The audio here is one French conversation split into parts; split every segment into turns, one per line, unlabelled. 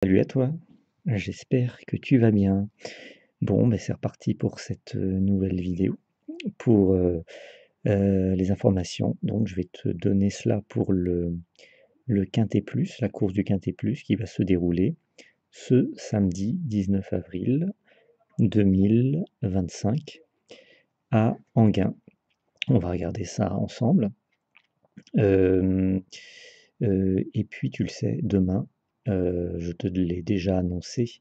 Salut à toi, j'espère que tu vas bien. Bon, ben c'est reparti pour cette nouvelle vidéo pour les informations. Donc, je vais te donner cela pour le Quintet Plus, la course du Quintet Plus qui va se dérouler ce samedi 19 avril 2025 à Enghien. On va regarder ça ensemble. Euh, et puis, tu le sais, demain, je te l'ai déjà annoncé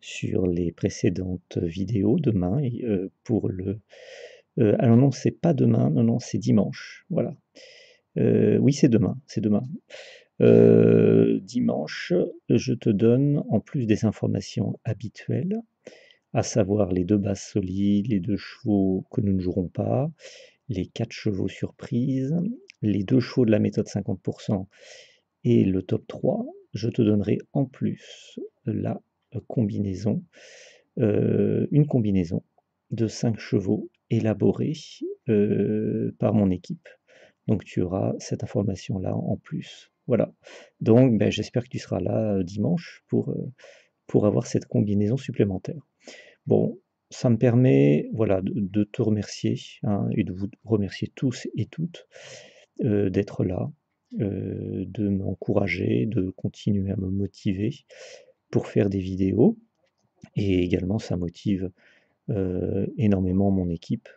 sur les précédentes vidéos, demain, pour le... alors non, c'est pas demain, non, non, c'est dimanche, voilà. Oui, c'est demain, c'est demain. Dimanche, je te donne, en plus des informations habituelles, à savoir les deux bases solides, les deux chevaux que nous ne jouerons pas, les 4 chevaux surprises, les 2 chevaux de la méthode 50% et le top 3, je te donnerai en plus la combinaison, une combinaison de 5 chevaux élaborée par mon équipe. Donc tu auras cette information-là en plus. Voilà. Donc ben, j'espère que tu seras là dimanche pour avoir cette combinaison supplémentaire. Bon, ça me permet voilà, de te remercier hein, et de vous remercier tous et toutes d'être là, de m'encourager, de continuer à me motiver pour faire des vidéos. Et également, ça motive énormément mon équipe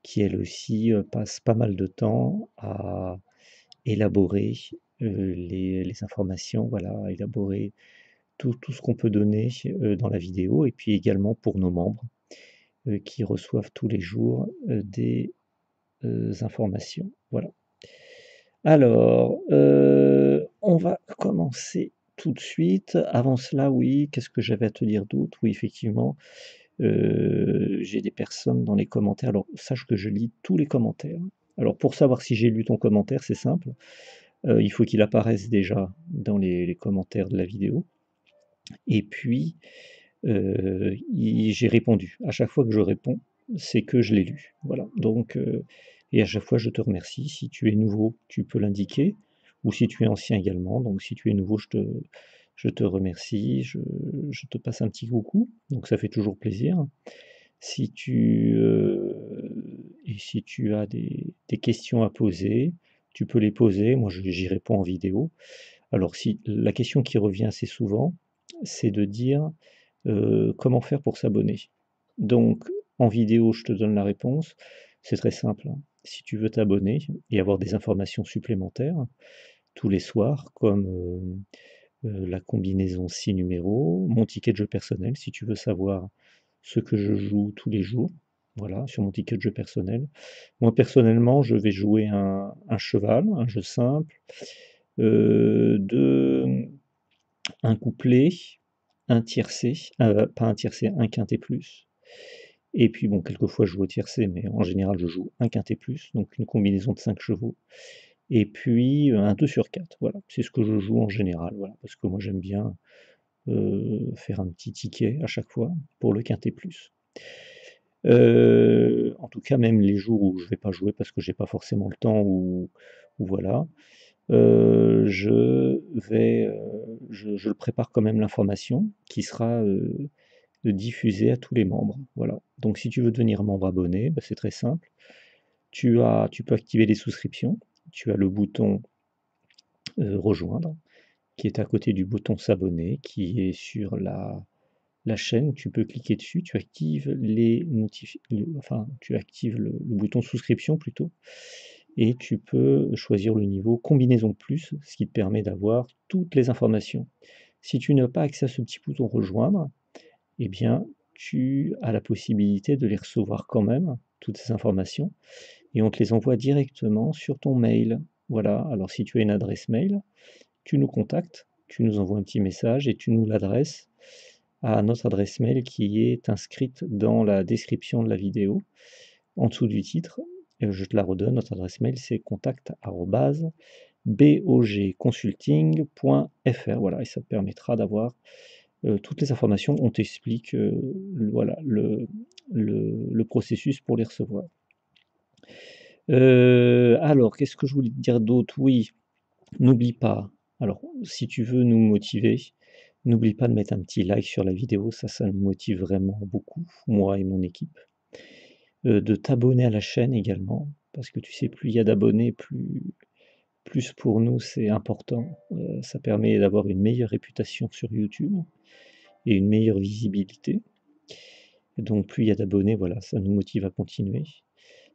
qui, elle aussi, passe pas mal de temps à élaborer les informations, voilà, à élaborer tout ce qu'on peut donner dans la vidéo, et puis également pour nos membres qui reçoivent tous les jours des informations. Voilà. Alors, on va commencer tout de suite. Avant cela, oui, qu'est-ce que j'avais à te dire d'autre? Oui, effectivement, j'ai des personnes dans les commentaires. Alors, sache que je lis tous les commentaires. Alors, pour savoir si j'ai lu ton commentaire, c'est simple. Il faut qu'il apparaisse déjà dans les commentaires de la vidéo. Et puis, j'ai répondu. À chaque fois que je réponds, c'est que je l'ai lu. Voilà. Donc, et à chaque fois, je te remercie. Si tu es nouveau, tu peux l'indiquer, ou si tu es ancien également. Donc, si tu es nouveau, je te remercie. Je te passe un petit coucou. Donc, ça fait toujours plaisir. Et si tu as des questions à poser, tu peux les poser. Moi, j'y réponds en vidéo. Alors, si la question qui revient assez souvent, c'est de dire comment faire pour s'abonner? Donc, en vidéo, je te donne la réponse. C'est très simple, hein. Si tu veux t'abonner et avoir des informations supplémentaires tous les soirs, comme la combinaison 6 numéros, mon ticket de jeu personnel, si tu veux savoir ce que je joue tous les jours, voilà, sur mon ticket de jeu personnel. Moi, personnellement, je vais jouer un cheval, un jeu simple, un couplet, un tiercé, pas un tiercé, un quintet plus. Et puis bon, quelquefois je joue au tiercé, mais en général je joue un quintet plus, donc une combinaison de 5 chevaux. Et puis un 2 sur 4, voilà, c'est ce que je joue en général, voilà, parce que moi j'aime bien faire un petit ticket à chaque fois pour le quintet plus. En tout cas, même les jours où je vais pas jouer parce que j'ai pas forcément le temps ou voilà, je le prépare quand même l'information qui sera diffusée à tous les membres. Voilà. Donc si tu veux devenir membre abonné, bah, c'est très simple. Tu peux activer les souscriptions. Tu as le bouton rejoindre qui est à côté du bouton s'abonner qui est sur la chaîne. Tu peux cliquer dessus, tu actives tu actives le bouton souscription plutôt, et tu peux choisir le niveau combinaison plus, ce qui te permet d'avoir toutes les informations. Si tu n'as pas accès à ce petit bouton rejoindre, eh bien tu as la possibilité de les recevoir quand même, toutes ces informations, et on te les envoie directement sur ton mail. Voilà, alors si tu as une adresse mail, tu nous contactes, tu nous envoies un petit message et tu nous l'adresses à notre adresse mail qui est inscrite dans la description de la vidéo, en dessous du titre. Je te la redonne, notre adresse mail c'est contact@bogconsulting.fr. Voilà, et ça te permettra d'avoir toutes les informations. On t'explique voilà, le processus pour les recevoir. Alors, qu'est-ce que je voulais te dire d'autre? Oui, n'oublie pas, alors si tu veux nous motiver, N'oublie pas de mettre un petit like sur la vidéo, ça nous motive vraiment beaucoup, moi et mon équipe. De t'abonner à la chaîne également, parce que tu sais, plus il y a d'abonnés, plus pour nous c'est important. Ça permet d'avoir une meilleure réputation sur YouTube et une meilleure visibilité. Et donc plus il y a d'abonnés, voilà, ça nous motive à continuer.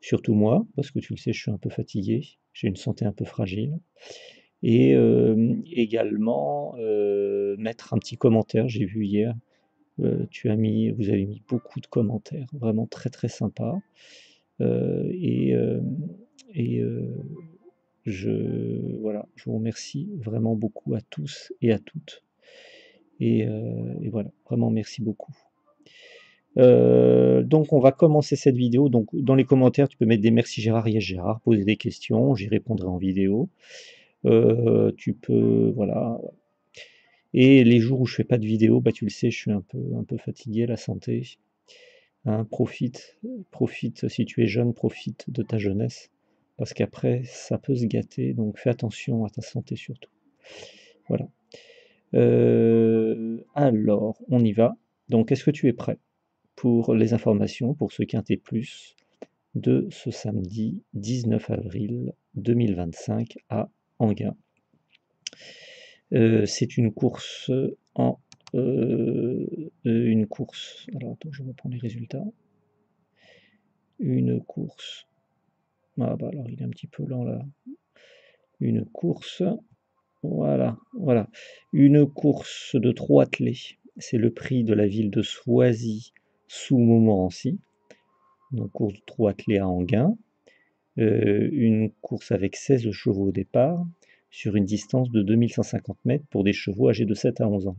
Surtout moi, parce que tu le sais, je suis un peu fatigué, j'ai une santé un peu fragile. Et également, mettre un petit commentaire, j'ai vu hier, vous avez mis beaucoup de commentaires, vraiment très très sympas. Et, voilà, je vous remercie vraiment beaucoup à tous et à toutes. Et voilà, vraiment merci beaucoup. Donc on va commencer cette vidéo. Donc dans les commentaires, tu peux mettre des merci Gérard, yes Gérard, poser des questions, j'y répondrai en vidéo. Tu peux, voilà. Et les jours où je fais pas de vidéo, bah tu le sais, je suis un peu fatigué, la santé. Hein, profite, si tu es jeune, profite de ta jeunesse, parce qu'après, ça peut se gâter, donc fais attention à ta santé surtout. Voilà. Alors, on y va. Donc, est-ce que tu es prêt pour les informations, pour ce Quintet Plus de ce samedi 19 avril 2025 à Enghien? C'est une course en... une course... Alors, attends, je reprends les résultats. Une course... Ah bah alors, il est un petit peu lent là. Une course... Voilà, voilà. Une course de 3 attelés. C'est le prix de la ville de Soisy sous Montmorency. Donc, course de 3 attelés à Enghien. Une course avec 16 chevaux au départ, sur une distance de 2150 mètres pour des chevaux âgés de 7 à 11 ans.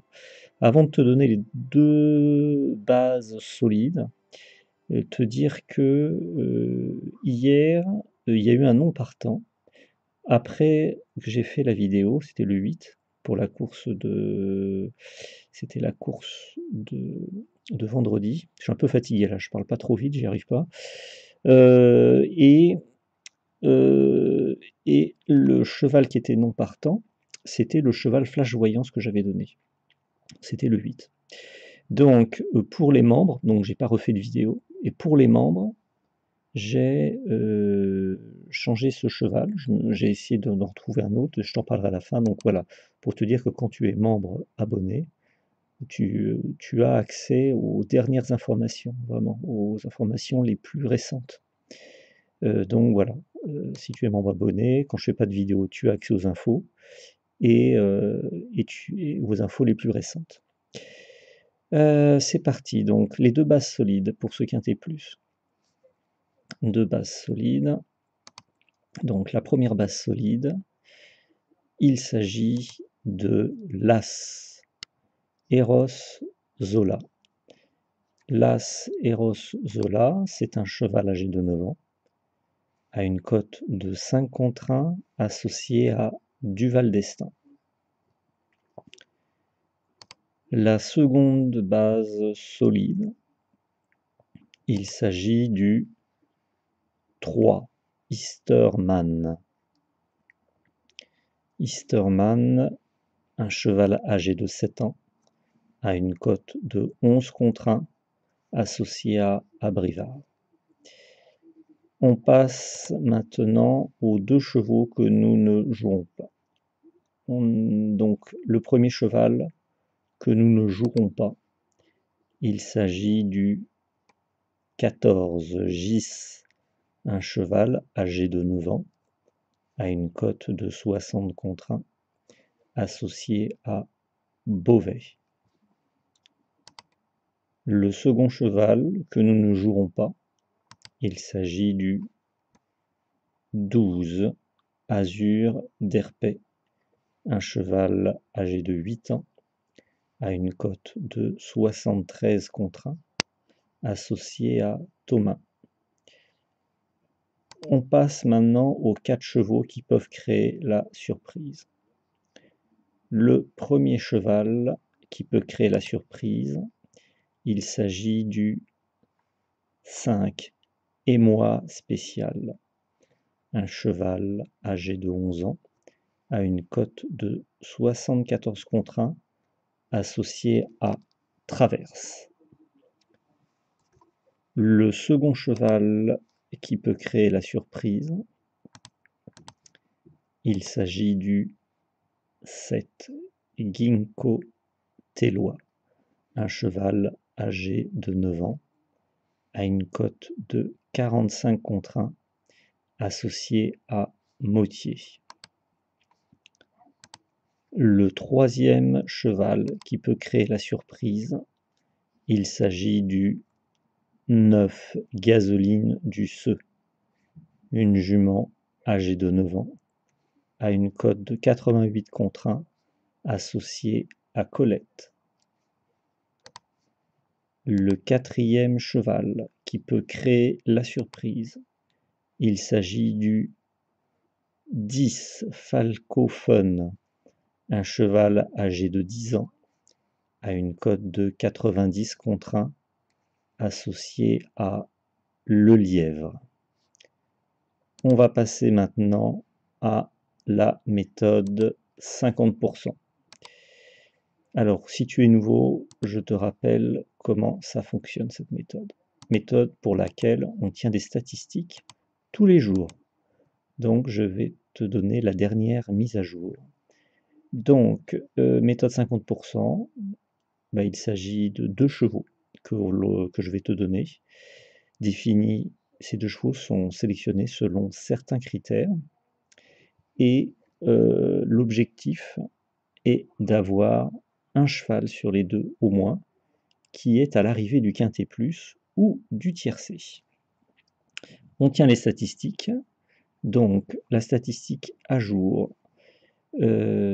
Avant de te donner les deux bases solides, te dire que hier, il y a eu un non partant. Après que j'ai fait la vidéo, c'était le 8, pour la course de... C'était la course de vendredi. Je suis un peu fatigué là, je parle pas trop vite, j'y arrive pas. Euh, et, euh, et le cheval qui était non partant, c'était le cheval flash-voyance que j'avais donné. C'était le 8. Donc, pour les membres, donc j'ai pas refait de vidéo, et pour les membres, j'ai changé ce cheval, j'ai essayé d'en retrouver un autre, je t'en parlerai à la fin, donc voilà, pour te dire que quand tu es membre abonné, tu as accès aux dernières informations, vraiment, aux informations les plus récentes. Donc voilà, si tu es membre abonné, quand je fais pas de vidéo, tu as accès aux infos, et aux infos les plus récentes. C'est parti, donc les deux bases solides pour ce Quintet Plus. Deux bases solides. Donc la première base solide, il s'agit de l'As Eros Zola. L'As Eros Zola, c'est un cheval âgé de 9 ans, à une cote de 5 contre 1 associé à Duval d'Estaing. La seconde base solide, il s'agit du 3 Easterman. Easterman, un cheval âgé de 7 ans, à une cote de 11 contre 1 associé à Abrivard. On passe maintenant aux deux chevaux que nous ne jouerons pas. Donc le premier cheval que nous ne jouerons pas, il s'agit du 14 Gis, un cheval âgé de 9 ans, à une cote de 60 contre 1, associé à Beauvais. Le second cheval que nous ne jouerons pas, il s'agit du 12 Azur d'Herpé, un cheval âgé de 8 ans, à une cote de 73 contre 1, associé à Thomas. On passe maintenant aux 4 chevaux qui peuvent créer la surprise. Le premier cheval qui peut créer la surprise, il s'agit du 5 Émoi spécial, un cheval âgé de 11 ans, à une cote de 74 contre 1, associé à traverse. Le second cheval qui peut créer la surprise, il s'agit du 7 Ginkgo Tellois, un cheval âgé de 9 ans, à une cote de 45 contre 1, associé à Motier. Le troisième cheval qui peut créer la surprise, il s'agit du 9 Gasoline du Seu, une jument âgée de 9 ans, à une cote de 88 contre 1, associée à Colette. Le quatrième cheval qui peut créer la surprise, il s'agit du 10 Falcophone, un cheval âgé de 10 ans, à une cote de 90 contre 1, associé à Le Lièvre. On va passer maintenant à la méthode 50%. Alors, si tu es nouveau, je te rappelle comment ça fonctionne cette méthode. Méthode pour laquelle on tient des statistiques tous les jours. Donc, je vais te donner la dernière mise à jour. Donc, méthode 50%, il s'agit de 2 chevaux que je vais te donner. Définis, ces 2 chevaux sont sélectionnés selon certains critères. Et l'objectif est d'avoir un cheval sur les 2 au moins, qui est à l'arrivée du quintet plus ou du tiercé. On tient les statistiques, donc la statistique à jour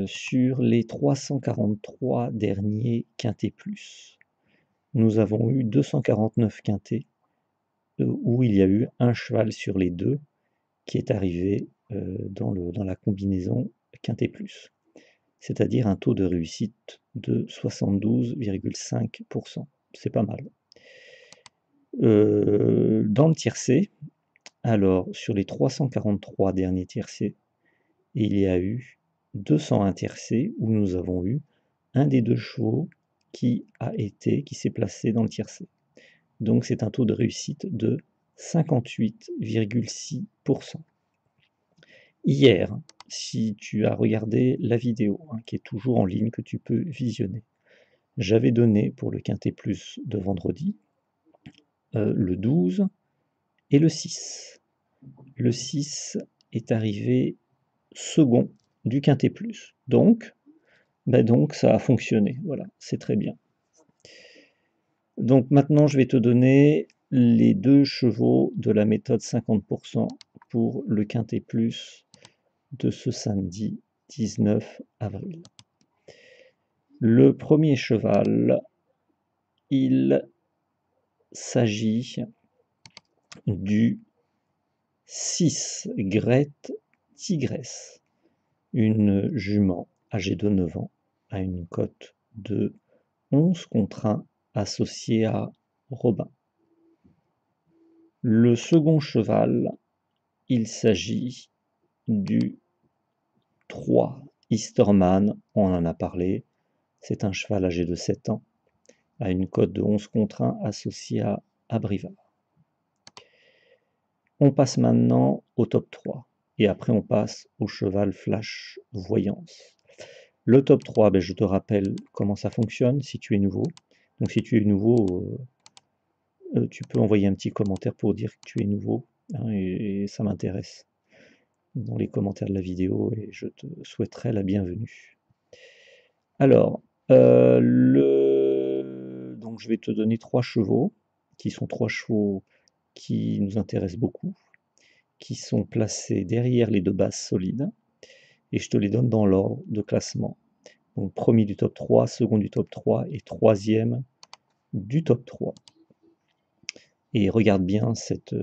sur les 343 derniers quintets plus. Nous avons eu 249 quintets où il y a eu un cheval sur les 2 qui est arrivé dans la combinaison quintet plus, c'est-à-dire un taux de réussite de 72,5%. C'est pas mal. Dans le tiercé, alors sur les 343 derniers tiercés, il y a eu 201 tiercés où nous avons eu un des 2 chevaux qui s'est placé dans le tiercé. Donc c'est un taux de réussite de 58,6%. Hier, si tu as regardé la vidéo, qui est toujours en ligne, que tu peux visionner, j'avais donné pour le quintet plus de vendredi le 12 et le 6. Le 6 est arrivé second du quintet plus. Donc ça a fonctionné. Voilà, c'est très bien. Donc maintenant, je vais te donner les 2 chevaux de la méthode 50% pour le quintet plus de ce samedi 19 avril. Le premier cheval, il s'agit du 6 Grette Tigresse, une jument âgée de 9 ans, à une cote de 11 contre 1, associée à Robin. Le second cheval, il s'agit du 3 Easterman, on en a parlé, c'est un cheval âgé de 7 ans, à une cote de 11 contre 1, associé à Abrivard. On passe maintenant au top 3, et après on passe au cheval flash voyance. Le top 3, je te rappelle comment ça fonctionne si tu es nouveau. Donc si tu es nouveau, tu peux envoyer un petit commentaire pour dire que tu es nouveau, et ça m'intéresse dans les commentaires de la vidéo, et je te souhaiterais la bienvenue. Alors, donc je vais te donner 3 chevaux, qui sont 3 chevaux qui nous intéressent beaucoup, qui sont placés derrière les 2 bases solides, et je te les donne dans l'ordre de classement. Donc premier du top 3, second du top 3 et troisième du top 3. Et regarde bien cette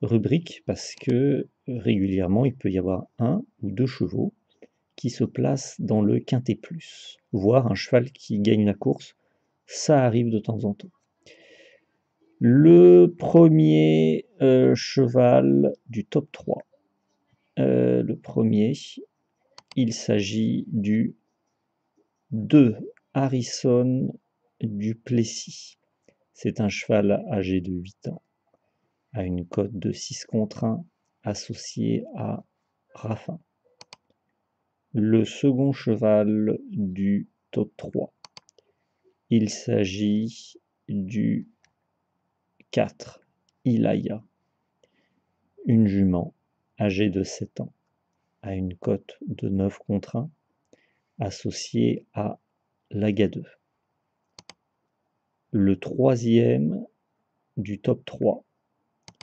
rubrique, parce que régulièrement il peut y avoir 1 ou 2 chevaux qui se placent dans le quintet plus, voire un cheval qui gagne la course, ça arrive de temps en temps. Le premier cheval du top 3, le premier, il s'agit du 2. Harrison Duplessis. C'est un cheval âgé de 8 ans, à une cote de 6/1, associé à Raffin. Le second cheval du top 3, il s'agit du 4, Ilaya, une jument âgée de 7 ans, à une cote de 9/1, associée à Lagadeux. Le troisième du top 3,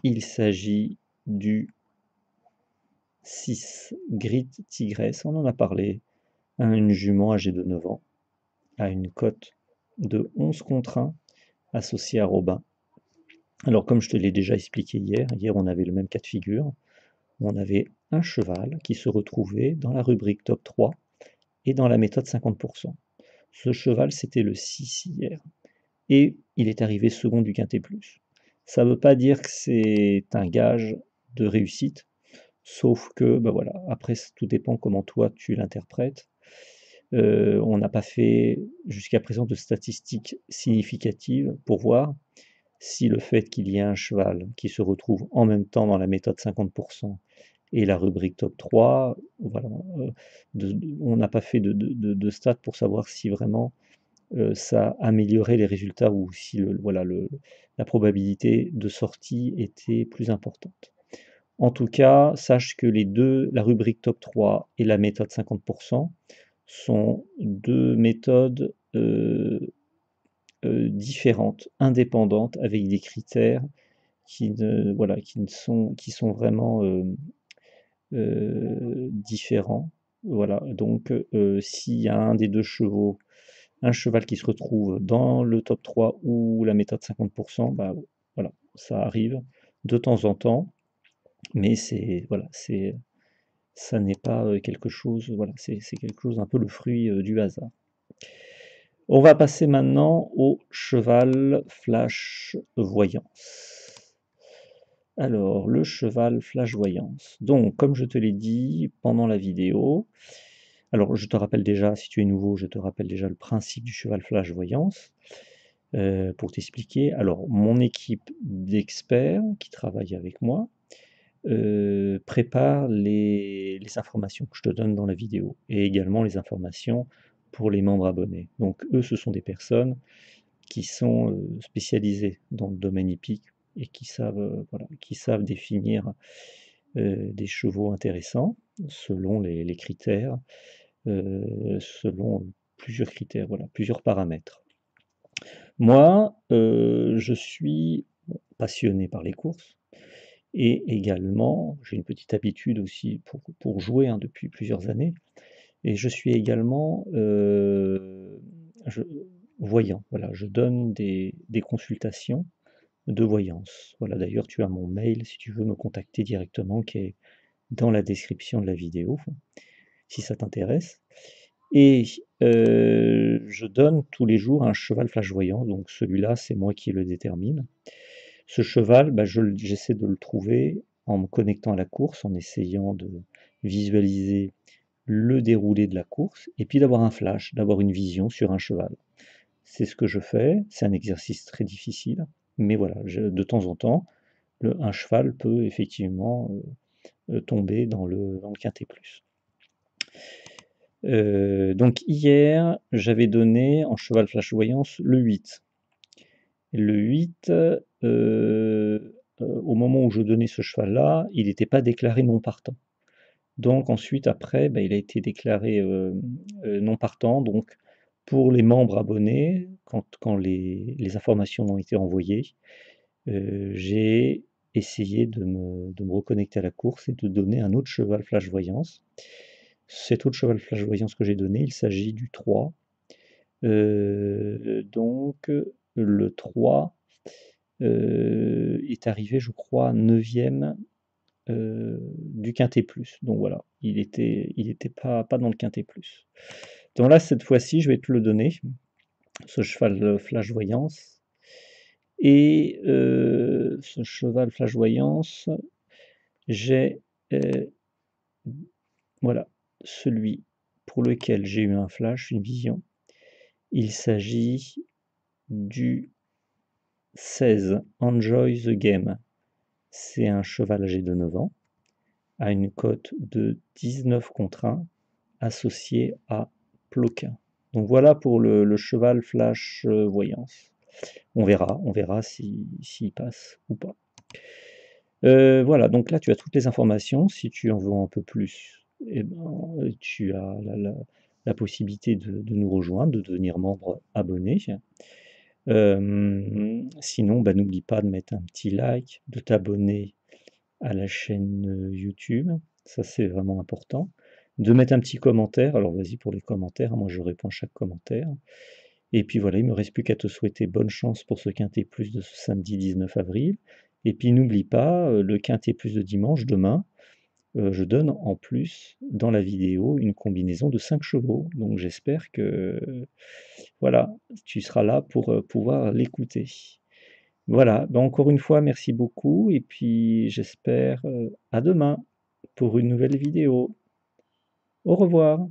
il s'agit du 6, Grit Tigresse, on en a parlé, une jument âgée de 9 ans, à une cote de 11/1, associée à Robin. Alors comme je te l'ai déjà expliqué hier on avait le même cas de figure, on avait un cheval qui se retrouvait dans la rubrique top 3 et dans la méthode 50%. Ce cheval, c'était le 6 hier, et il est arrivé second du Quintet Plus. Ça ne veut pas dire que c'est un gage de réussite, sauf que, ben voilà, après tout dépend comment toi tu l'interprètes. On n'a pas fait jusqu'à présent de statistiques significatives pour voir si le fait qu'il y ait un cheval qui se retrouve en même temps dans la méthode 50% et la rubrique top 3, voilà, on n'a pas fait de stats pour savoir si vraiment ça améliorait les résultats ou si la probabilité de sortie était plus importante. En tout cas, sache que les deux, la rubrique top 3 et la méthode 50%, sont deux méthodes différentes, indépendantes, avec des critères qui sont vraiment différents. Voilà, donc s'il y a un des deux chevaux, un cheval qui se retrouve dans le top 3 ou la méthode 50%, bah voilà, ça arrive de temps en temps, mais ça n'est pas quelque chose, voilà, c'est quelque chose un peu le fruit du hasard. On va passer maintenant au cheval flash voyance. Alors, le cheval flash voyance. Donc, comme je te l'ai dit pendant la vidéo, alors je te rappelle déjà, si tu es nouveau, je te rappelle déjà le principe du cheval flash voyance. Pour t'expliquer, alors mon équipe d'experts qui travaillent avec moi prépare les informations que je te donne dans la vidéo et également les informations pour les membres abonnés. Donc eux, ce sont des personnes qui sont spécialisées dans le domaine hippique et qui savent définir des chevaux intéressants selon les critères, selon plusieurs critères, voilà, plusieurs paramètres. Moi, je suis passionné par les courses et également, j'ai une petite habitude aussi pour jouer depuis plusieurs années, et je suis également voyant. Voilà, je donne des consultations de voyance. Voilà, d'ailleurs, tu as mon mail si tu veux me contacter directement qui est dans la description de la vidéo, si ça t'intéresse. Et je donne tous les jours un cheval flash voyant, donc celui-là, c'est moi qui le détermine. Ce cheval, bah, j'essaie de le trouver en me connectant à la course, en essayant de visualiser le déroulé de la course, et puis d'avoir un flash, d'avoir une vision sur un cheval. C'est ce que je fais, c'est un exercice très difficile, mais voilà, de temps en temps, un cheval peut effectivement tomber dans le quintet plus. Donc hier, j'avais donné en cheval flash voyance le 8. Le 8, au moment où je donnais ce cheval-là, il n'était pas déclaré non partant. Donc ensuite, après, bah, il a été déclaré non partant. Donc pour les membres abonnés, quand les informations ont été envoyées, j'ai essayé de me reconnecter à la course et de donner un autre cheval flash voyance. Cet autre cheval flash voyance que j'ai donné, il s'agit du 3. Donc le 3 est arrivé, je crois, 9e du Quintet Plus. Donc voilà, il était pas dans le Quintet Plus. Donc là, cette fois-ci, je vais te le donner, ce cheval flash voyance. Et ce cheval flash voyance, j'ai voilà, celui pour lequel j'ai eu un flash, une vision, Il s'agit du 16 Enjoy the Game. C'est un cheval âgé de 9 ans, à une cote de 19 contre 1, associé à Ploquin. Donc voilà pour le cheval flash voyance. On verra s'il passe ou pas. Voilà, donc là tu as toutes les informations. Si tu en veux un peu plus, eh ben, tu as la possibilité de nous rejoindre, de devenir membre abonné. Sinon, bah, n'oublie pas de mettre un petit like, de t'abonner à la chaîne YouTube, ça c'est vraiment important. De mettre un petit commentaire, alors vas-y pour les commentaires, moi je réponds à chaque commentaire. Et puis voilà, il ne me reste plus qu'à te souhaiter bonne chance pour ce Quintet Plus de ce samedi 19 avril. Et puis n'oublie pas, le Quintet Plus de dimanche, demain, je donne en plus dans la vidéo une combinaison de 5 chevaux. Donc j'espère que voilà, tu seras là pour pouvoir l'écouter. Voilà, ben encore une fois, merci beaucoup et puis j'espère à demain pour une nouvelle vidéo. Au revoir.